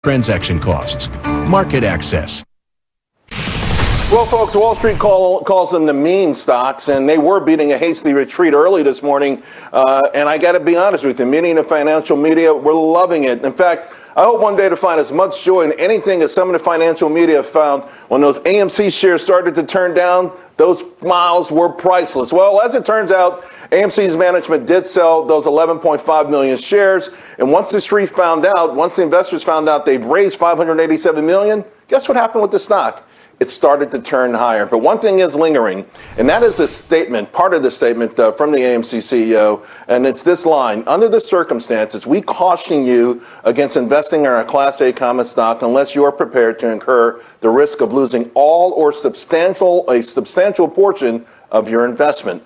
transaction costs, market access. Well, folks, Wall Street calls them the meme stocks, and they were beating a hasty retreat early this morning. And I got to be honest with you, many in the financial media were loving it. In fact, I hope one day to find as much joy in anything as some of the financial media found when those AMC shares started to turn down. Those smiles were priceless. Well, as it turns out, AMC's management did sell those 11.5 million shares. And once the street found out, once the investors found out they've raised $587 million, guess what happened with the stock? It started to turn higher. But one thing is lingering, and that is a statement, part of the statement from the AMC CEO, and it's this line: under the circumstances, we caution you against investing in our Class A common stock unless you are prepared to incur the risk of losing all or a substantial portion of your investment.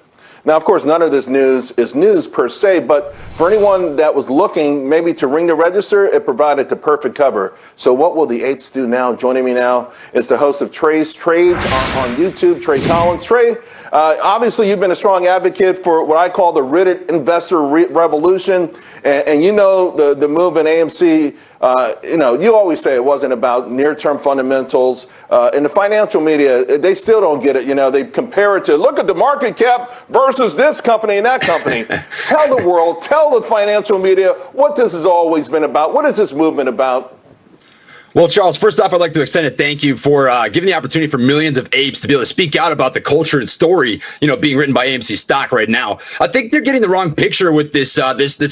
Now, of course, none of this news is news per se, but for anyone that was looking maybe to ring the register, it provided the perfect cover. So what will the Apes do now? Joining me now is the host of Trey's Trades on YouTube, Trey Collins. Trey, obviously you've been a strong advocate for what I call the Reddit investor revolution, and you know the move in AMC. You always say it wasn't about near-term fundamentals. In the financial media, they still don't get it. They compare it to, look at the market cap versus this company and that company. Tell the world, tell the financial media what this has always been about. What is this movement about? Well, Charles, first off, I'd like to extend a thank you for giving the opportunity for millions of apes to be able to speak out about the culture and story, being written by AMC stock right now. I think they're getting the wrong picture with this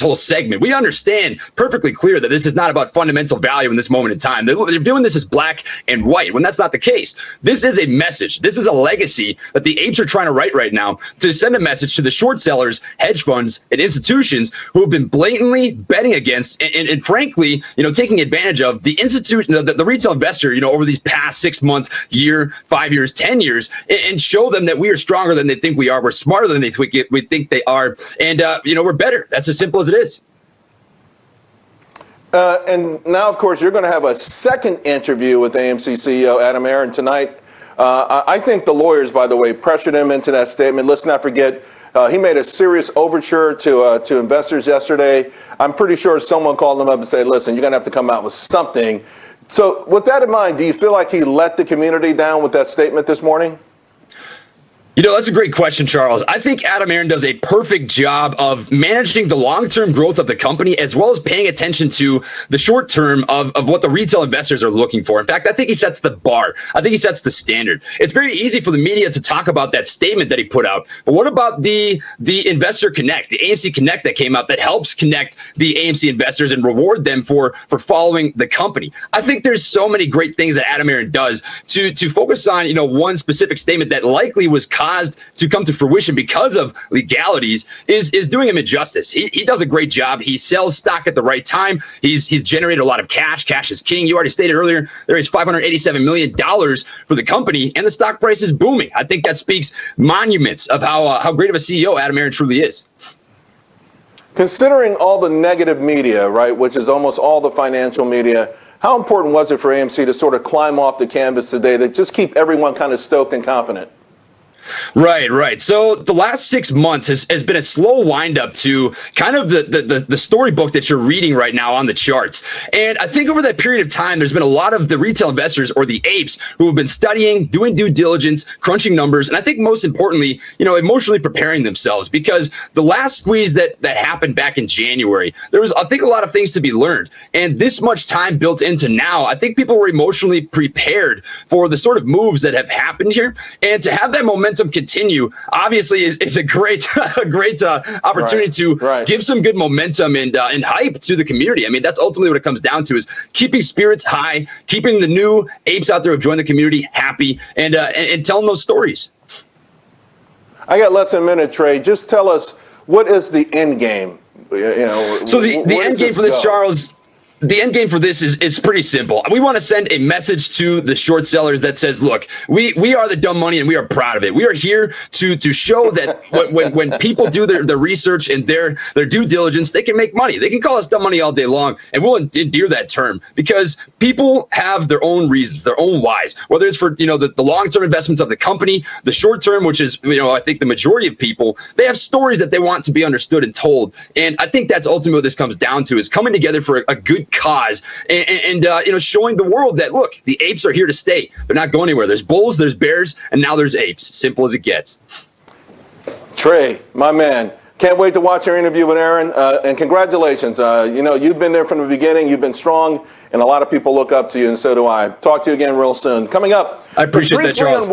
whole segment. We understand perfectly clear that this is not about fundamental value in this moment in time. They're doing this as black and white when that's not the case. This is a message. This is a legacy that the apes are trying to write right now to send a message to the short sellers, hedge funds, and institutions who have been blatantly betting against and frankly, taking advantage of the institution. The retail investor, over these past 6 months, year, 5 years, 10 years, and show them that we are stronger than they think we are. We're smarter than we think they are. And, we're better. That's as simple as it is. And now, of course, you're going to have a second interview with AMC CEO Adam Aron tonight. I think the lawyers, by the way, pressured him into that statement. Let's not forget, he made a serious overture to investors yesterday. I'm pretty sure someone called him up and said, listen, you're going to have to come out with something. So with that in mind, do you feel like he let the community down with that statement this morning? That's a great question, Charles. I think Adam Aron does a perfect job of managing the long-term growth of the company as well as paying attention to the short term of what the retail investors are looking for. In fact, I think he sets the bar. I think he sets the standard. It's very easy for the media to talk about that statement that he put out. But what about the Investor Connect, the AMC Connect that came out that helps connect the AMC investors and reward them for following the company? I think there's so many great things that Adam Aron does to focus on, one specific statement that likely was caused to come to fruition because of legalities is doing him injustice. He does a great job. He sells stock at the right time. He's generated a lot of cash. Cash is king. You already stated earlier, there is $587 million for the company, and the stock price is booming. I think that speaks monuments of how great of a CEO Adam Aron truly is. Considering all the negative media, right, which is almost all the financial media, how important was it for AMC to sort of climb off the canvas today to just keep everyone kind of stoked and confident? Right. So the last 6 months has been a slow wind up to kind of the storybook that you're reading right now on the charts. And I think over that period of time, there's been a lot of the retail investors or the apes who have been studying, doing due diligence, crunching numbers, and I think most importantly, emotionally preparing themselves, because the last squeeze that happened back in January, there was, I think, a lot of things to be learned. And this much time built into now, I think people were emotionally prepared for the sort of moves that have happened here. And to have that momentum continue obviously is a great opportunity to give some good momentum and hype to the community. I mean, that's ultimately what it comes down to, is keeping spirits high, keeping the new apes out there who've joined the community happy, and telling those stories. I got less than a minute, Trey. Just tell us, what is the end game? So the end game for this, Charles, the end game for this is pretty simple. We want to send a message to the short sellers that says, look, we are the dumb money and we are proud of it. We are here to show that when people do their research and their due diligence, they can make money. They can call us dumb money all day long, and we'll endear that term, because people have their own reasons, their own whys, whether it's for the long-term investments of the company, the short-term, which is I think the majority of people, they have stories that they want to be understood and told. And I think that's ultimately what this comes down to, is coming together for a good cause, and showing the world that, look, the apes are here to stay. They're not going anywhere. There's bulls, there's bears, and now there's apes. Simple as it gets. Trey, my man. Can't wait to watch your interview with Aaron, and congratulations. You've been there from the beginning. You've been strong, and a lot of people look up to you, and so do I. Talk to you again real soon. Coming up, I appreciate that, Charles.